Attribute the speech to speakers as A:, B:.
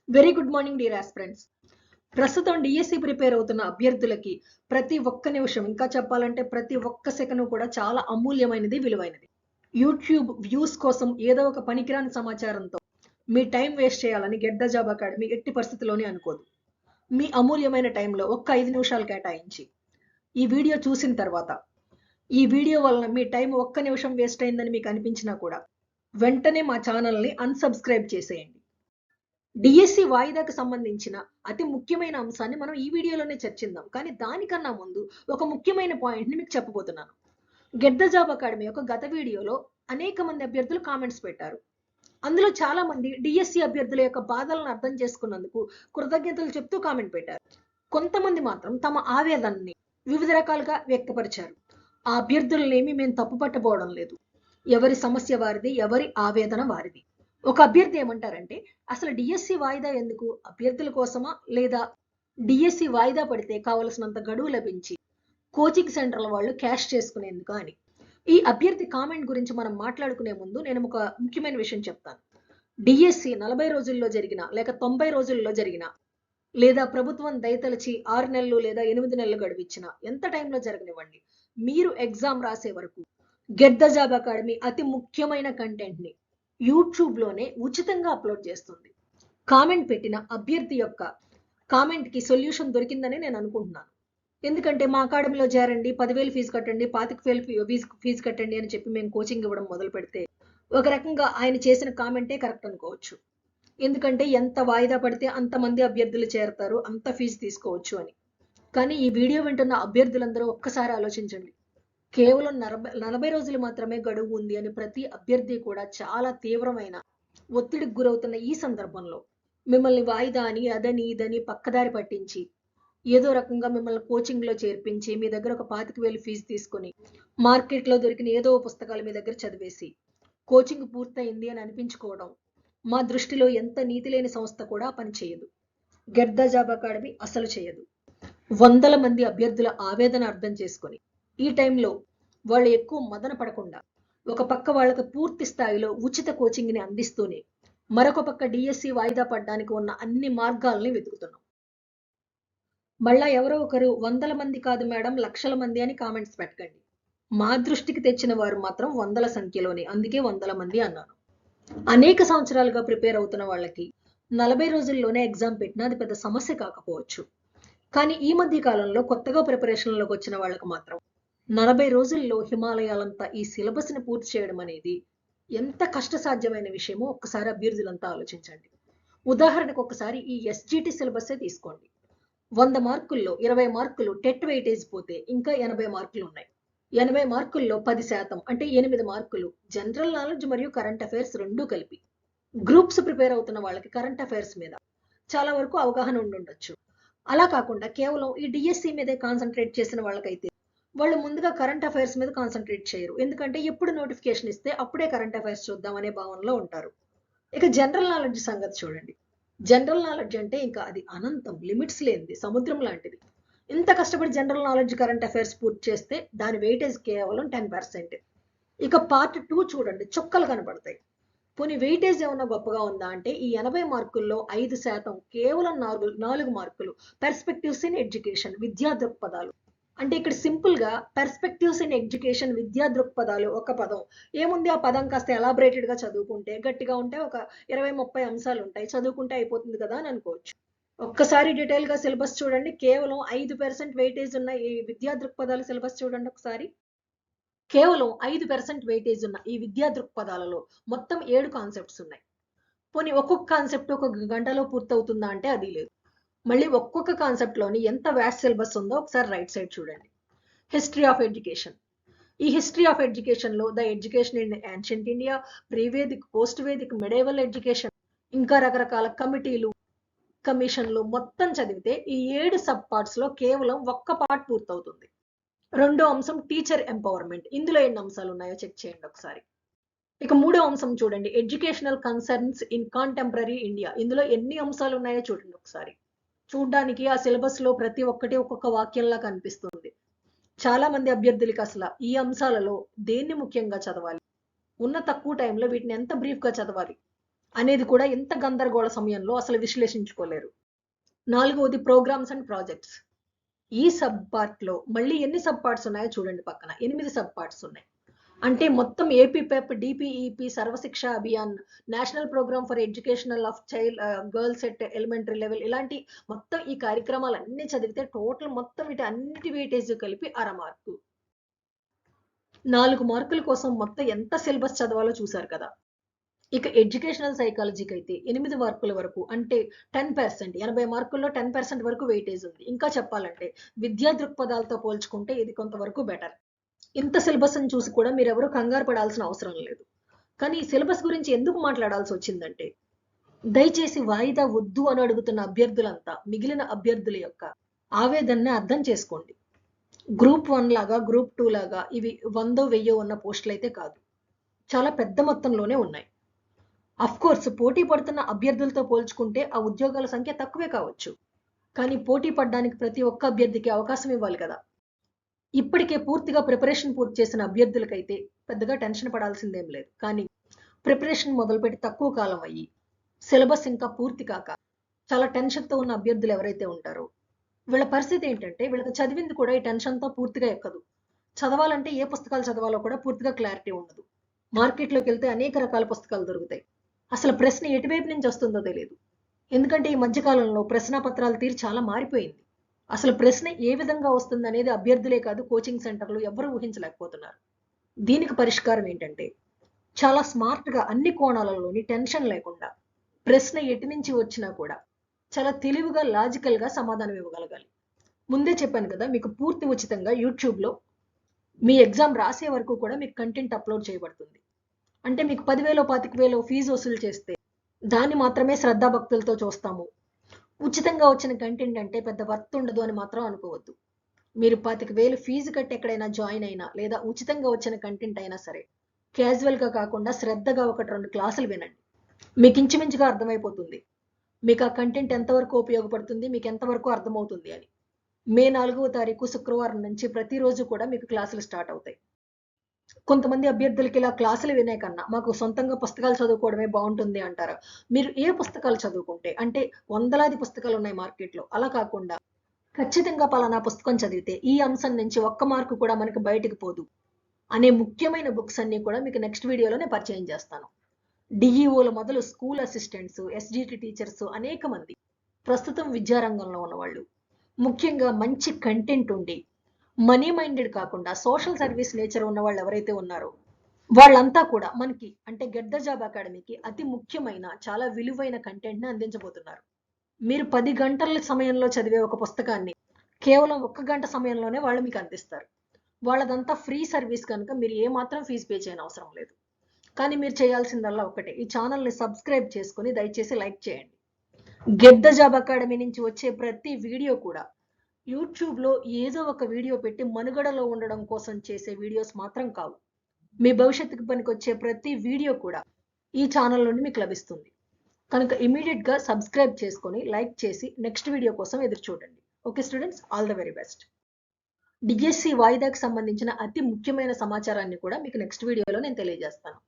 A: Very good morning dear aspirants. ప్రస్తుతం DSC prepare అవుతున్న అభ్యర్థులకి ప్రతి ఒక్క నిమిషం, ఇంకా చెప్పాలంటే ప్రతి ఒక్క సెకను కూడా చాలా అమూల్యమైనది, విలువైనది. యూట్యూబ్ వ్యూస్ కోసం ఏదో ఒక పనికిరాని సమాచారంతో మీ టైం వేస్ట్ చేయాలని గెట్ ద జాబ్ అకాడమీ ఎట్టి పరిస్థితిలోనే అనుకోదు. మీ అమూల్యమైన టైంలో ఒక్క 5 నిమిషాలు కేటాయించి ఈ వీడియో చూసిన తర్వాత ఈ వీడియో వలన మీ టైం ఒక్క నిమిషం వేస్ట్ అయిందని మీకు అనిపించినా కూడా వెంటనే మా ఛానల్ని అన్సబ్స్క్రైబ్ చేసేయండి. డిఎస్సి వాయిదాకు సంబంధించిన అతి ముఖ్యమైన అంశాన్ని మనం ఈ వీడియోలోనే చర్చిద్దాం. కానీ దానికన్నా ముందు ఒక ముఖ్యమైన పాయింట్ని మీకు చెప్పబోతున్నాను. గెట్ ద జాబ్ అకాడమీ యొక్క గత వీడియోలో అనేక మంది అభ్యర్థులు కామెంట్స్ పెట్టారు. అందులో చాలా మంది డిఎస్సి అభ్యర్థుల యొక్క బాధలను అర్థం చేసుకున్నందుకు కృతజ్ఞతలు చెప్తూ కామెంట్ పెట్టారు. కొంతమంది మాత్రం తమ ఆవేదనని వివిధ రకాలుగా వ్యక్తపరిచారు. ఆ అభ్యర్థులనేమి మేము తప్పు పట్టబోవడం లేదు. ఎవరి సమస్య వారిది, ఎవరి ఆవేదన వారిది. ఒక అభ్యర్థి ఏమంటారంటే, అసలు డిఎస్సి వాయిదా ఎందుకు? అభ్యర్థుల కోసమా, లేదా డిఎస్సి వాయిదా పడితే కావలసినంత గడువు లభించి కోచింగ్ సెంటర్ల వాళ్ళు క్యాష్ చేసుకునేందుకు అని. ఈ అభ్యర్థి కామెంట్ గురించి మనం మాట్లాడుకునే ముందు నేను ఒక ముఖ్యమైన విషయం చెప్తాను. డిఎస్సి 40 రోజుల్లో జరిగిన, లేక 90 రోజుల్లో జరిగిన, లేదా ప్రభుత్వం దయతలచి 6 నెలలు లేదా 8 నెలలు గడువిచ్చిన, ఎంత టైంలో జరగనివ్వండి, మీరు ఎగ్జామ్ రాసే వరకు గెట్ ద జాబ్ అకాడమీ అతి ముఖ్యమైన కంటెంట్ని యూట్యూబ్లోనే ఉచితంగా అప్లోడ్ చేస్తుంది. కామెంట్ పెట్టిన అభ్యర్థి యొక్క కామెంట్కి సొల్యూషన్ దొరికిందని నేను అనుకుంటున్నాను. ఎందుకంటే మా అకాడమీలో చేరండి, 10,000 ఫీజు కట్టండి, 25,000 ఫీజు కట్టండి అని చెప్పి మేము కోచింగ్ ఇవ్వడం మొదలు పెడితే ఒక రకంగా ఆయన చేసిన కామెంటే కరెక్ట్ అనుకోవచ్చు. ఎందుకంటే ఎంత వాయిదా పడితే అంతమంది అభ్యర్థులు చేరతారు, అంత ఫీజు తీసుకోవచ్చు అని. కానీ ఈ వీడియో వింటున్న అభ్యర్థులందరూ ఒక్కసారి ఆలోచించండి. కేవలం 40 రోజులు మాత్రమే గడువు ఉంది అని ప్రతి అభ్యర్థి కూడా చాలా తీవ్రమైన ఒత్తిడికి గురవుతున్న ఈ సందర్భంలో మిమ్మల్ని వాయిదా అని, అదని, ఇదని పక్కదారి పట్టించి ఏదో రకంగా మిమ్మల్ని కోచింగ్లో చేర్పించి మీ దగ్గర ఒక 25,000 ఫీజు తీసుకొని మార్కెట్లో దొరికిన ఏదో పుస్తకాలు మీ దగ్గర చదివేసి కోచింగ్ పూర్తయింది అని అనిపించుకోవడం మా దృష్టిలో ఎంత నీతి లేని సంస్థ కూడా పనిచేయదు. గెట్ ద జాబ్ అకాడమీ అసలు చేయదు. వందల మంది అభ్యర్థుల ఆవేదన అర్థం చేసుకొని ఈ టైంలో వాళ్ళు ఎక్కువ మదన పడకుండా ఒక పక్క వాళ్ళకి పూర్తి స్థాయిలో ఉచిత కోచింగ్ని అందిస్తూనే మరొక పక్క డిఎస్సి వాయిదా పడడానికి ఉన్న అన్ని మార్గాల్ని వెతుకుతున్నాం. మళ్ళా ఎవరో ఒకరు 100 మంది కాదు మేడం, లక్షల మంది అని కామెంట్స్ పెట్టకండి. మా దృష్టికి తెచ్చిన వారు మాత్రం వందల సంఖ్యలోనే, అందుకే 100 మంది అన్నాను. అనేక సంవత్సరాలుగా ప్రిపేర్ అవుతున్న వాళ్ళకి 40 రోజుల్లోనే ఎగ్జామ్ పెట్టినా అది పెద్ద సమస్య కాకపోవచ్చు. కానీ ఈ మధ్య కాలంలో కొత్తగా ప్రిపరేషన్లోకి వచ్చిన వాళ్ళకి మాత్రం 40 రోజుల్లో హిమాలయాలంతా ఈ సిలబస్ని పూర్తి చేయడం అనేది ఎంత కష్టసాధ్యమైన విషయమో ఒక్కసారి అభ్యర్థులంతా ఆలోచించండి. ఉదాహరణకు ఒకసారి ఈ ఎస్జిటి సిలబస్సే తీసుకోండి. 100 మార్కుల్లో 20 మార్కులు టెట్ వెయిటేజ్ పోతే ఇంకా 80 మార్కులు ఉన్నాయి. 80 మార్కుల్లో 10% అంటే 8 మార్కులు జనరల్ నాలెడ్జ్ మరియు కరెంట్ అఫైర్స్ రెండూ కలిపి. గ్రూప్స్ ప్రిపేర్ అవుతున్న వాళ్ళకి కరెంట్ అఫైర్స్ మీద చాలా వరకు అవగాహన ఉండుండొచ్చు. అలా కాకుండా కేవలం ఈ డిఎస్సి మీదే కాన్సన్ట్రేట్ చేసిన వాళ్ళకైతే వాళ్ళు ముందుగా కరెంట్ అఫైర్స్ మీద కాన్సన్ట్రేట్ చేయరు. ఎందుకంటే ఎప్పుడు నోటిఫికేషన్ ఇస్తే అప్పుడే కరెంట్ అఫైర్స్ చూద్దాం అనే భావనలో ఉంటారు. ఇక జనరల్ నాలెడ్జ్ సంగతి చూడండి. జనరల్ నాలెడ్జ్ అంటే ఇంకా అది అనంతం, లిమిట్స్ లేనిది, సముద్రం లాంటిది. ఇంత కష్టపడి జనరల్ నాలెడ్జ్ కరెంట్ అఫైర్స్ పూర్తి చేస్తే దాని వెయిటేజ్ కేవలం 10%. ఇక పార్ట్ 2 చూడండి, చుక్కలు కనపడతాయి. పోనీ వెయిటేజ్ ఏమన్నా గొప్పగా ఉందా అంటే ఈ 80 మార్కుల్లో 5% కేవలం 4 మార్కులు పర్స్పెక్టివ్స్ ఇన్ ఎడ్యుకేషన్, విద్యా దృక్పథాలు. అంటే ఇక్కడ సింపుల్ గా పర్స్పెక్టివ్స్ ఇన్ ఎడ్యుకేషన్, విద్యా దృక్పథాలు ఒక పదం. ఏముంది, ఆ పదం కాస్త ఎలాబరేటెడ్ గా చదువుకుంటే, గట్టిగా ఉంటే ఒక 20-30 అంశాలు ఉంటాయి, చదువుకుంటే అయిపోతుంది కదా అని అనుకోవచ్చు. ఒక్కసారి డీటెయిల్ గా సిలబస్ చూడండి. కేవలం 5% వెయిటేజ్ ఉన్న ఈ విద్యా దృక్పథాల సిలబస్ చూడండి ఒకసారి. కేవలం 5% వెయిటేజ్ ఉన్న ఈ విద్యా దృక్పథాలలో మొత్తం 7 కాన్సెప్ట్స్ ఉన్నాయి. పోనీ ఒక్కొక్క కాన్సెప్ట్ ఒక గంటలో పూర్తవుతుందా అంటే అది లేదు. మళ్ళీ ఒక్కొక్క కాన్సెప్ట్లోని ఎంత వ్యాస్ట్ సిలబస్ ఉందో ఒకసారి రైట్ సైడ్ చూడండి. History of education. ఈ హిస్టరీ ఆఫ్ ఎడ్యుకేషన్లో the education in ancient India, pre Vedic, post Vedic, medieval education, ఇంకా రకరకాల కమిటీలు, కమిషన్లు మొత్తం చదివితే ఈ 7 సబ్ పార్ట్స్లో కేవలం ఒక్క పార్ట్ పూర్తవుతుంది. రెండో అంశం టీచర్ ఎంపవర్మెంట్. ఇందులో ఎన్ని అంశాలు ఉన్నాయో చెక్ చేయండి ఒకసారి. ఇక మూడో అంశం చూడండి, educational concerns in contemporary India. ఇందులో ఎన్ని అంశాలు ఉన్నాయో చూడండి ఒకసారి. చూడ్డానికి ఆ సిలబస్ లో ప్రతి ఒక్కటి ఒక్కొక్క వాక్యంలా కనిపిస్తుంది. చాలా మంది అభ్యర్థులకి అసలు ఈ అంశాలలో దేన్ని ముఖ్యంగా చదవాలి, ఉన్న తక్కువ టైంలో వీటిని ఎంత బ్రీఫ్ గా చదవాలి అనేది కూడా ఇంత గందరగోళ సమయంలో అసలు విశ్లేషించుకోలేరు. 4వది ప్రోగ్రామ్స్ అండ్ ప్రాజెక్ట్స్. ఈ సబ్ పార్ట్‌లో మళ్ళీ ఎన్ని సబ్ పార్ట్స్ ఉన్నాయో చూడండి పక్కన. 8 సబ్ పార్ట్స్ ఉన్నాయి. అంటే మొత్తం APPEP, DPEP, Sarva Shiksha Abhiyan, national programme for educational of girls at elementary level ఇలాంటి మొత్తం ఈ కార్యక్రమాలన్నీ చదివితే టోటల్ మొత్తం వీటి అన్నిటి వెయిటేజ్ కలిపి 1/2 మార్కు. 4 మార్కుల కోసం మొత్తం ఎంత సిలబస్ చదవాలో చూసారు కదా! ఇక ఎడ్యుకేషనల్ సైకాలజీకి అయితే 8 మార్కుల వరకు అంటే 10%, 80 మార్కుల్లో 10% వరకు వెయిటేజ్ ఉంది. ఇంకా చెప్పాలంటే విద్యా దృక్పథాలతో పోల్చుకుంటే ఇది కొంతవరకు బెటర్. ఇంత సిలబస్‌ని చూసి కూడా మీరెవరు కంగారు పడాల్సిన అవసరం లేదు. కానీ ఈ సిలబస్ గురించి ఎందుకు మాట్లాడాల్సొచ్చిందంటే, దయచేసి వాయిదా వద్దు అని అడుగుతున్న అభ్యర్థులంతా మిగిలిన అభ్యర్థుల యొక్క ఆవేదనని అర్థం చేసుకోండి. గ్రూప్ 1 లాగా, గ్రూప్ 2 లాగా ఇవి 100, 1000 ఉన్న పోస్టులైతే కాదు. చాలా పెద్ద మొత్తంలోనే ఉన్నాయి. అఫ్‌కోర్స్ పోటీ పడుతున్న అభ్యర్థులతో పోల్చుకుంటే ఆ ఉద్యోగాల సంఖ్య తక్కువే కావచ్చు. కానీ పోటీ పడడానికి ప్రతి ఒక్క అభ్యర్థికి అవకాశం ఇవ్వాలి కదా! ఇప్పటికే పూర్తిగా ప్రిపరేషన్ పూర్తి చేసిన అభ్యర్థులకైతే పెద్దగా టెన్షన్ పడాల్సిందేం లేదు. కానీ ప్రిపరేషన్ మొదలుపెట్టి తక్కువ కాలం అయ్యి, సిలబస్ ఇంకా పూర్తి కాక చాలా టెన్షన్‌తో ఉన్న అభ్యర్థులు ఎవరైతే ఉంటారో, వీళ్ళ పరిస్థితి ఏంటంటే వీళ్ళకి చదివింది కూడా ఈ టెన్షన్‌తో పూర్తిగా ఎక్కదు. చదవాలంటే ఏ పుస్తకాలు చదవాలో కూడా పూర్తిగా క్లారిటీ ఉండదు. మార్కెట్‌లోకెళ్తే అనేక రకాల పుస్తకాలు దొరుకుతాయి. అసలు ప్రశ్న ఎటువైపు నుంచి వస్తుందో తెలీదు. ఎందుకంటే ఈ మధ్య కాలంలో ప్రశ్నాపత్రాల తీరు చాలా మారిపోయింది. అసలు ప్రశ్న ఏ విధంగా వస్తుందనేది అభ్యర్థులే కాదు కోచింగ్ సెంటర్‌లు ఎవ్వరూ ఊహించలేకపోతున్నారు. దీనికి పరిష్కారం ఏంటంటే, చాలా స్మార్ట్‌గా అన్ని కోణాలలోని టెన్షన్ లేకుండా ప్రశ్న ఎటు నుంచి వచ్చినా కూడా చాలా తెలివిగా, లాజికల్‌గా సమాధానం ఇవ్వగలగాలి. ముందే చెప్పాను కదా! మీకు పూర్తి ఉచితంగా యూట్యూబ్‌లో మీ ఎగ్జామ్ రాసే వరకు కూడా మీకు కంటెంట్ అప్‌లోడ్ చేయబడుతుంది. అంటే మీకు 10,000, 25,000 ఫీజు వసూలు చేస్తే దాన్ని మాత్రమే శ్రద్ధాభక్తులతో చూస్తాము. ఉచితంగా వచ్చిన కంటెంట్ అంటే పెద్ద వర్త్ ఉండదు అని మాత్రం అనుకోవద్దు. మీరు 25,000 ఫీజు కట్టి ఎక్కడైనా జాయిన్ అయినా లేదా ఉచితంగా వచ్చిన కంటెంట్ అయినా సరే క్యాజువల్‌గా కాకుండా శ్రద్ధగా 1, 2 క్లాసులు వినండి. మీకు ఇంచుమించుగా అర్థమైపోతుంది. మీకు ఆ కంటెంట్ ఎంతవరకు ఉపయోగపడుతుంది, మీకు ఎంతవరకు అర్థమవుతుంది అని. మే 4వ తారీఖు శుక్రవారం నుంచి ప్రతిరోజు కూడా మీకు క్లాసులు స్టార్ట్ అవుతాయి. కొంతమంది అభ్యర్థులకి ఇలా క్లాసులు వినే కన్నా మాకు సొంతంగా పుస్తకాలు చదువుకోవడమే బావుంటుంది అంటారు. మీరు ఏ పుస్తకాలు చదువుకుంటే అంటే వందలాది పుస్తకాలు ఉన్నాయి మార్కెట్‌లో. అలా కాకుండా ఖచ్చితంగా పలానా పుస్తకం చదివితే ఈ అంశం నుంచి ఒక్క మార్కు కూడా మనకు బయటికి పోదు అనే ముఖ్యమైన బుక్స్ అన్నీ కూడా మీకు నెక్స్ట్ వీడియోలో నేను పరిచయం చేస్తాను. డీఈఓల మొదలు స్కూల్ అసిస్టెంట్స్, ఎస్‌జీటీ టీచర్స్ అనేక మంది ప్రస్తుతం విద్యారంగంలో ఉన్నవాళ్ళు. ముఖ్యంగా మంచి కంటెంట్ ఉండి మనీ మైండెడ్ కాకుండా సోషల్ సర్వీస్ నేచర్ ఉన్న వాళ్ళు ఎవరైతే ఉన్నారో వాళ్ళంతా కూడా మనకి అంటే గెట్ ద జాబ్ అకాడమీకి అతి ముఖ్యమైన చాలా విలువైన కంటెంట్‌ని అందించబోతున్నారు. మీరు 10 గంటల సమయంలో చదివే ఒక పుస్తకాన్ని కేవలం 1 గంట సమయంలోనే వాళ్ళు మీకు అందిస్తారు. వాళ్ళదంతా ఫ్రీ సర్వీస్ కనుక మీరు ఏ మాత్రం ఫీజు పే చేయనవసరం లేదు. కానీ మీరు చేయాల్సిందల్లా ఒకటే, ఈ ఛానల్‌ని సబ్స్క్రైబ్ చేసుకొని దయచేసి లైక్ చేయండి. గెట్ ద జాబ్ అకాడమీ నుంచి వచ్చే ప్రతి వీడియో కూడా యూట్యూబ్‌లో ఏదో ఒక వీడియో పెట్టి మనుగడలో ఉండడం కోసం చేసే వీడియోస్ మాత్రం కావు. మీ భవిష్యత్తుకు పనికొచ్చే ప్రతి వీడియో కూడా ఈ ఛానల్ నుండి మీకు లభిస్తుంది. కనుక ఇమ్మీడియేట్‌గా సబ్స్క్రైబ్ చేసుకొని, లైక్ చేసి నెక్స్ట్ వీడియో కోసం ఎదురు చూడండి. Okay students, all the very best. DSC వాయిదాకి సంబంధించిన అతి ముఖ్యమైన సమాచారాన్ని కూడా మీకు నెక్స్ట్ వీడియోలో నేను తెలియజేస్తాను.